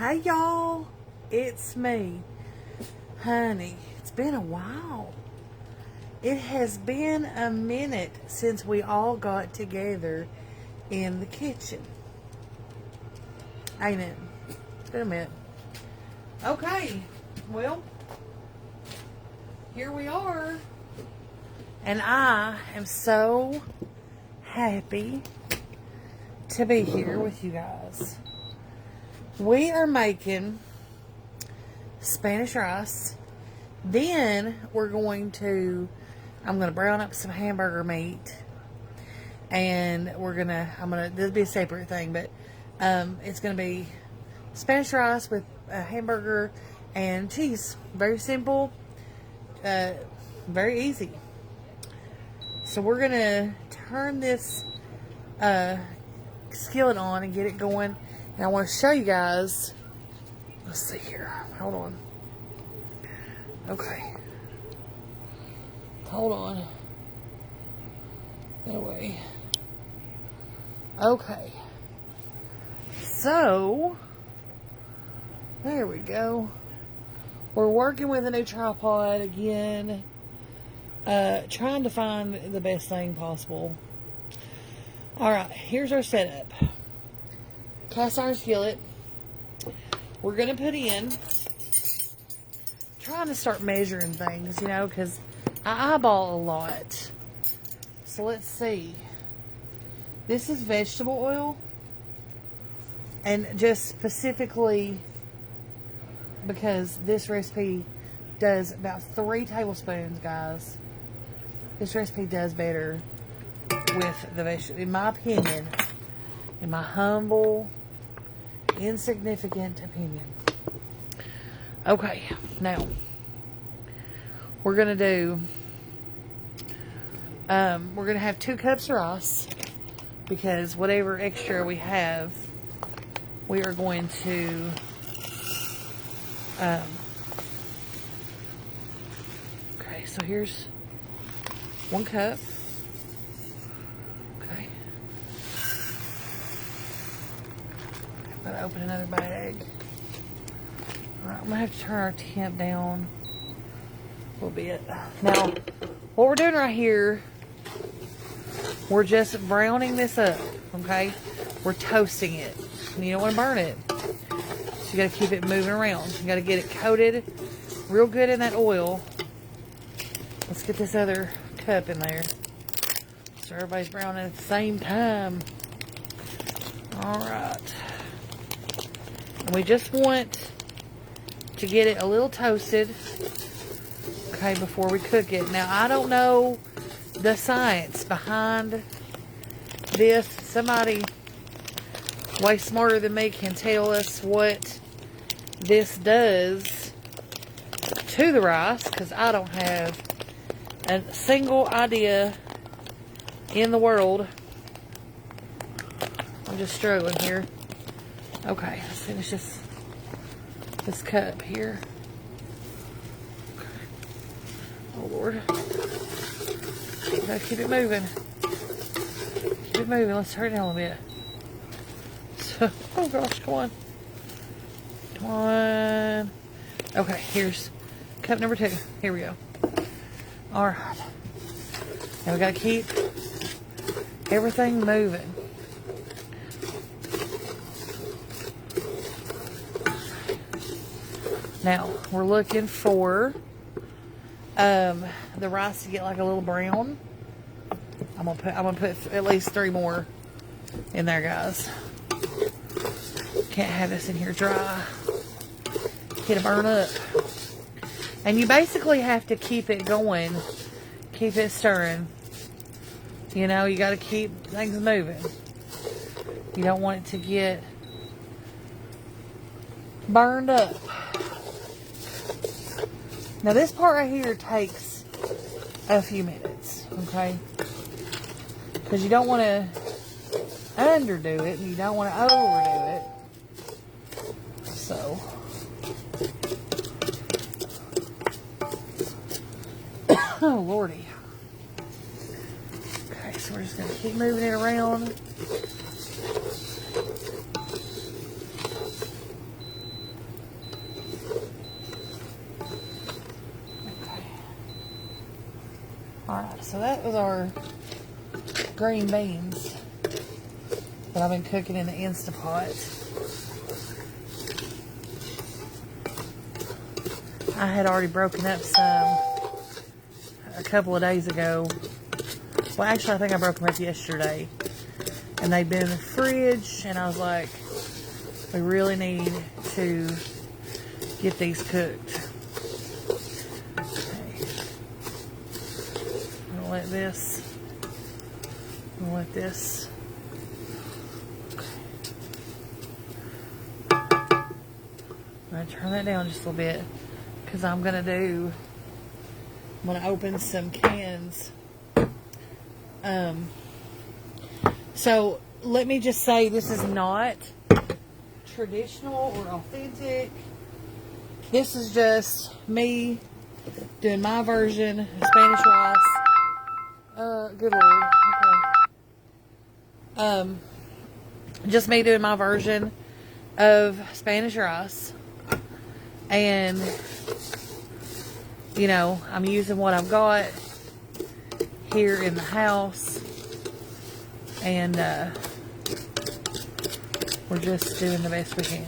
Hey y'all, it's me, honey. It's been a while. It has been a minute since we all got together in the kitchen. Ain't it? It's been a minute. Okay, well, here we are. And I am so happy to be here with you guys. We are making Spanish rice. Then I'm going to brown up some hamburger meat. And this will be a separate thing, but it's going to be Spanish rice with a hamburger and cheese. Very simple, very easy. So we're going to turn this skillet on and get it going. And I want to show you guys. Let's see here. Hold on. Okay. Hold on. That way. Okay. So, there we go. We're working with a new tripod again. Trying to find the best thing possible. Alright, here's our setup. Cast iron skillet. We're going to put in, trying to start measuring things, because I eyeball a lot. So let's see. This is vegetable oil. And just specifically because this recipe does about 3 tablespoons, guys. This recipe does better with the vegetable, in my opinion. In my humble, insignificant opinion. Okay, now we're gonna have 2 cups of rice, because whatever extra we have, we are going to okay, so here's 1 cup. Okay. I'm gonna open another bag. Alright, I'm gonna have to turn our temp down a little bit. Now, what we're doing right here, we're just browning this up, okay? We're toasting it. And you don't want to burn it. So you gotta keep it moving around. You gotta get it coated real good in that oil. Let's get this other cup in there, so everybody's browning at the same time. Alright. And we just want to get it a little toasted, okay, before we cook it. Now, I don't know the science behind this. Somebody way smarter than me can tell us what this does to the rice, because I don't have a single idea in the world. I'm just struggling here. Okay, let's finish this cup here. Okay. Oh Lord. Gotta keep it moving. Keep it moving. Let's turn it down a little bit. So, oh gosh, come on. Come on. Okay, here's cup number 2. Here we go. Alright. Now we gotta keep everything moving. Now, we're looking for the rice to get like a little brown. I'm gonna put at least 3 more in there, guys. Can't have this in here dry. It'll burn up. And you basically have to keep it going. Keep it stirring. You got to keep things moving. You don't want it to get burned up. Now, this part right here takes a few minutes, okay? Because you don't want to underdo it, and you don't want to overdo it. So, oh Lordy. Okay, so we're just going to keep moving it around. so that was our green beans that I've been cooking in the Instapot. I had already broken up some a couple of days ago. Well, actually, I think I broke them up yesterday. And they'd been in the fridge, and I was like, we really need to get these cooked. Okay. I'm gonna let this. I'm gonna turn that down just a little bit because I'm gonna open some cans. So let me just say, this is not traditional or authentic. This is just me doing my version of Spanish rice. Good Lord. Okay. Just me doing my version of Spanish rice. And, you know, I'm using what I've got here in the house. And, we're just doing the best we can.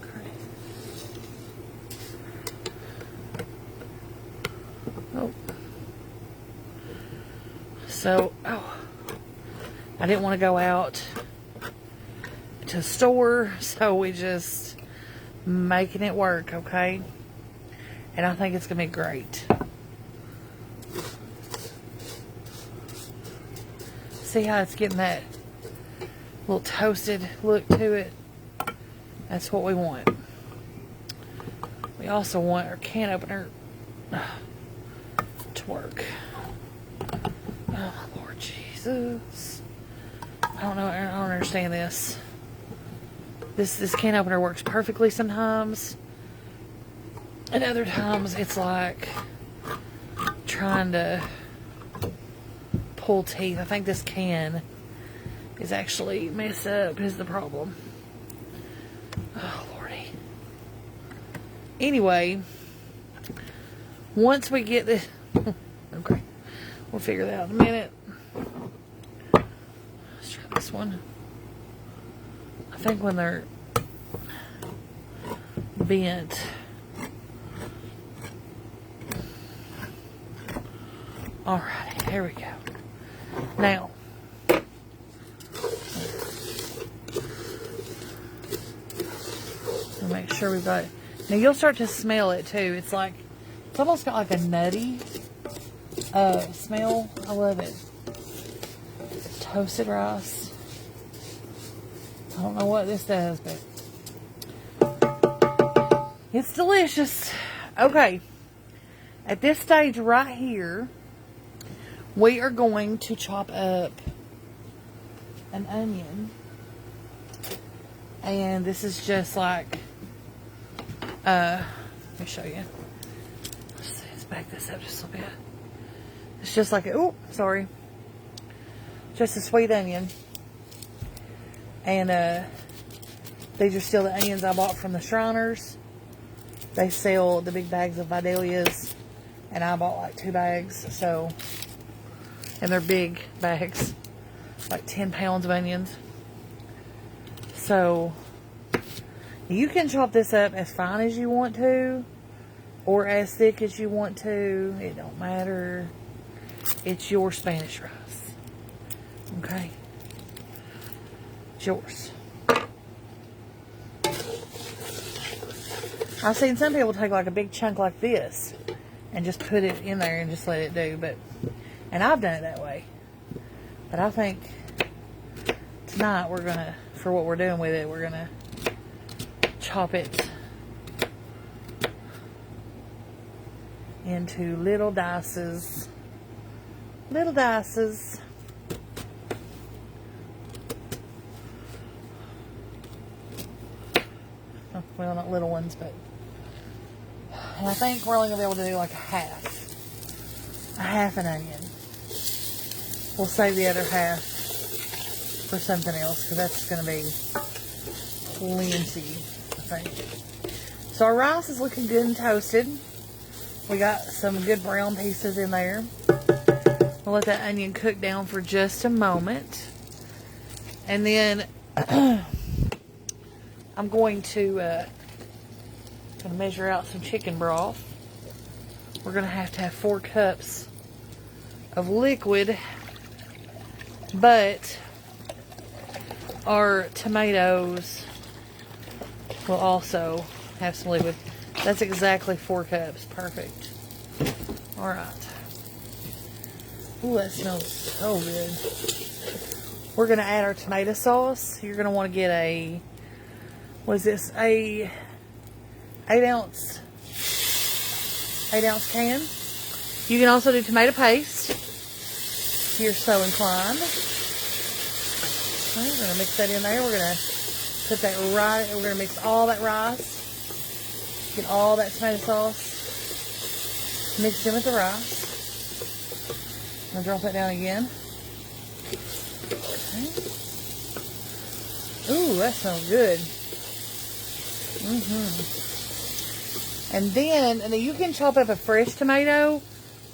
Okay. Oh. So, I didn't want to go out to the store, so we just making it work, okay? And I think it's going to be great. See how it's getting that little toasted look to it? That's what we want. We also want our can opener to work. Oh, Lord Jesus. I don't understand this. This can opener works perfectly sometimes. And other times it's like trying to pull teeth. I think this can is actually messed up is the problem. Oh, Lordy. Anyway, once we get this... Okay. We'll figure that out in a minute. Let's try this one. I think when they're bent... Alrighty, there we go. Now, we'll make sure we've got it. Now you'll start to smell it too. It's almost got like a nutty smell. I love it. Toasted rice. I don't know what this does, but it's delicious. Okay. At this stage right here, we are going to chop up an onion. And this is just like, let me show you. Let's back this up just a little bit. It's just like, just a sweet onion. And these are still the onions I bought from the Shriners. They sell the big bags of Vidalias. And I bought like 2 bags, so, and they're big bags, like 10 pounds of onions. So, you can chop this up as fine as you want to, or as thick as you want to. It don't matter. It's your Spanish rice. Okay? It's yours. I've seen some people take like a big chunk like this and just put it in there and just let it do, and I've done it that way. But I think tonight we're gonna, for what we're doing with it, we're gonna chop it into little dices. Little dices. Well, not little ones, but... And I think we're only going to be able to do like a half an onion. We'll save the other half for something else, because that's going to be plenty, I think. So our rice is looking good and toasted. We got some good brown pieces in there. We'll let that onion cook down for just a moment. And then I'm going to measure out some chicken broth. We're going to have 4 cups of liquid, but our tomatoes will also have some liquid. That's exactly 4 cups. Perfect. All right. Ooh, that smells so good. We're going to add our tomato sauce. You're going to want to get a, what is this, a 8-ounce can. You can also do tomato paste if you're so inclined. We're going to mix that in there. We're going to put that right, we're going to mix all that rice. Get all that tomato sauce mixed in with the rice. I'm going to drop that down again. Okay. Ooh, that smells good. And then you can chop up a fresh tomato,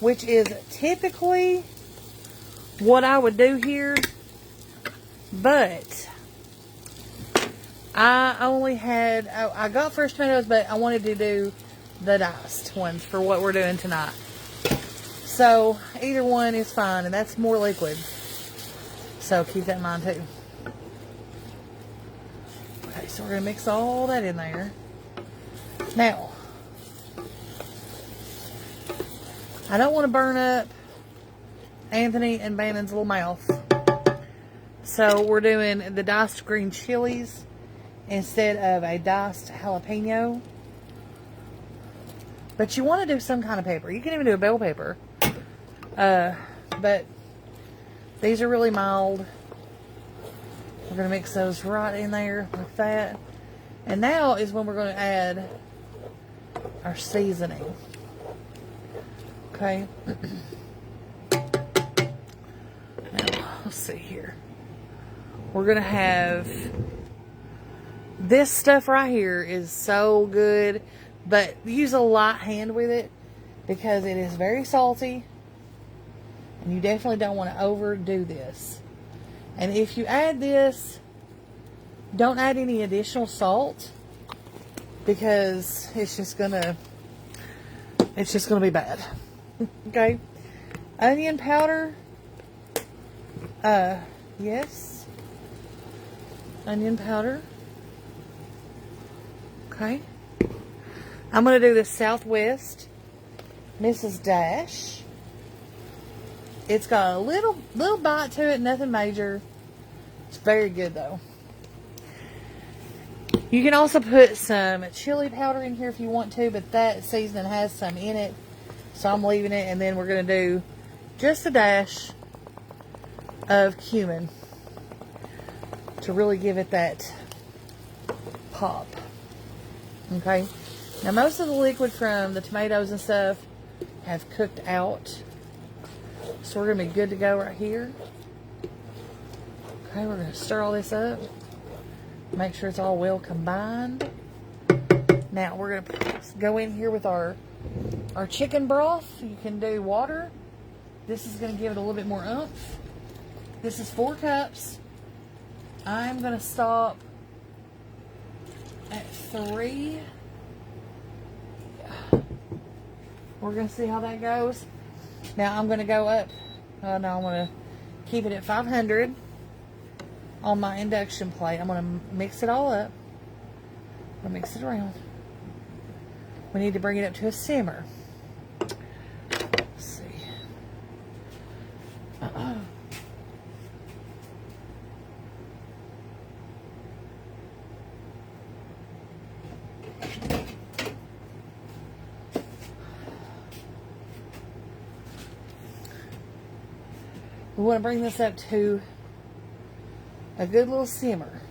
which is typically what I would do here. But I only had, I got fresh tomatoes, but I wanted to do the diced ones for what we're doing tonight. So either one is fine, and that's more liquid. So keep that in mind too. Okay, so we're going to mix all that in there. Now, I don't want to burn up Anthony and Bannon's little mouth. So we're doing the diced green chilies instead of a diced jalapeno. But you want to do some kind of pepper. You can even do a bell pepper. But these are really mild. We're going to mix those right in there like that. And now is when we're going to add our seasoning. Okay. Now, let's see here. We're going to have this stuff right here is so good, but use a light hand with it because it is very salty, and you definitely don't want to overdo this. And if you add this, don't add any additional salt because it's just gonna be bad. Okay. Onion powder. Yes. Onion powder. Okay. I'm going to do the Southwest Mrs. Dash. It's got a little bite to it, nothing major. It's very good though. You can also put some chili powder in here if you want to, but that seasoning has some in it. So I'm leaving it, and then we're going to do just a dash of cumin to really give it that pop. Okay. Now most of the liquid from the tomatoes and stuff have cooked out. So we're going to be good to go right here. Okay, we're going to stir all this up. Make sure it's all well combined. Now we're going to go in here with our chicken broth. You can do water. This is going to give it a little bit more oomph. This is 4 cups. I'm going to stop at 3. We're going to see how that goes. Now I'm going to go up. No, I'm going to keep it at 500 on my induction plate. I'm going to mix it all up. I'm going to mix it around. We need to bring it up to a simmer. Let's see. We want to bring this up to a good little simmer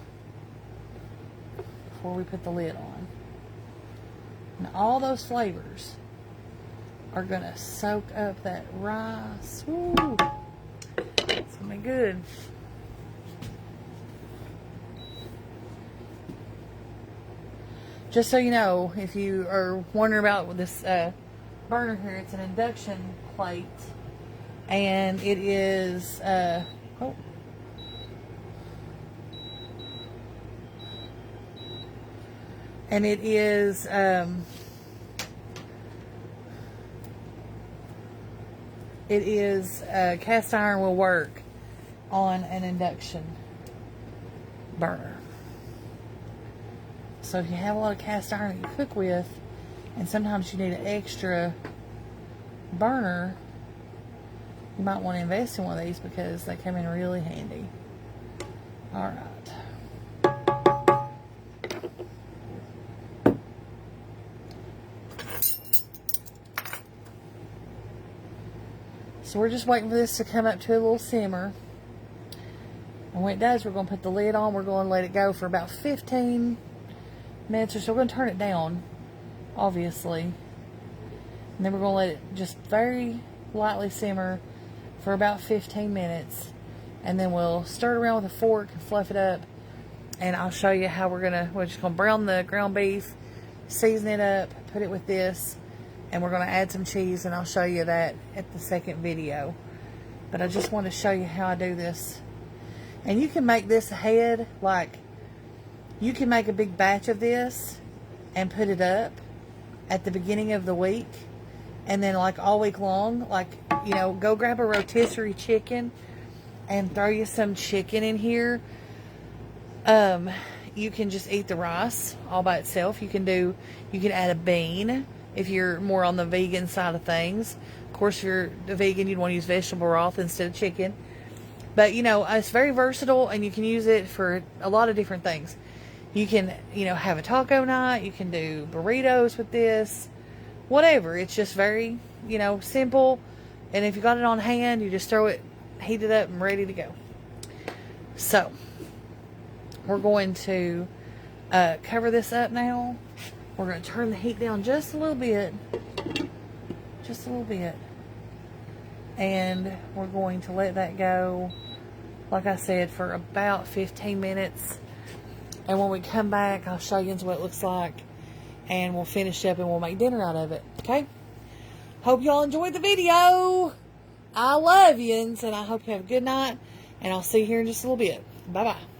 before we put the lid on. And all those flavors are going to soak up that rice. Woo! It's going to be good. just so you know, if you are wondering about this burner here, it's an induction plate, and it is and it is cast iron will work on an induction burner. So if you have a lot of cast iron that you cook with, and sometimes you need an extra burner, you might want to invest in one of these because they come in really handy. All right. So we're just waiting for this to come up to a little simmer. And when it does, we're going to put the lid on. We're going to let it go for about 15 minutes or so. We're going to turn it down, obviously. And then we're going to let it just very lightly simmer for about 15 minutes. And then we'll stir it around with a fork and fluff it up. And I'll show you how we're just going to brown the ground beef, season it up, put it with this. And we're going to add some cheese, and I'll show you that at the second video. But I just want to show you how I do this. And you can make this ahead, like, you can make a big batch of this and put it up at the beginning of the week. And then, like, all week long, like, you know, go grab a rotisserie chicken and throw you some chicken in here. You can just eat the rice all by itself. You can add a bean if you're more on the vegan side of things. Of course, if you're a vegan, you'd want to use vegetable broth instead of chicken. But, you know, it's very versatile, and you can use it for a lot of different things. You can, you know, have a taco night. You can do burritos with this. Whatever. It's just very, you know, simple. And if you got it on hand, you just throw it, heat it up, and ready to go. So, we're going to cover this up now. We're going to turn the heat down just a little bit. Just a little bit. And we're going to let that go, like I said, for about 15 minutes. And when we come back, I'll show you what it looks like. And we'll finish up and we'll make dinner out of it. Okay? Hope y'all enjoyed the video. I love you. And I hope you have a good night. And I'll see you here in just a little bit. Bye-bye.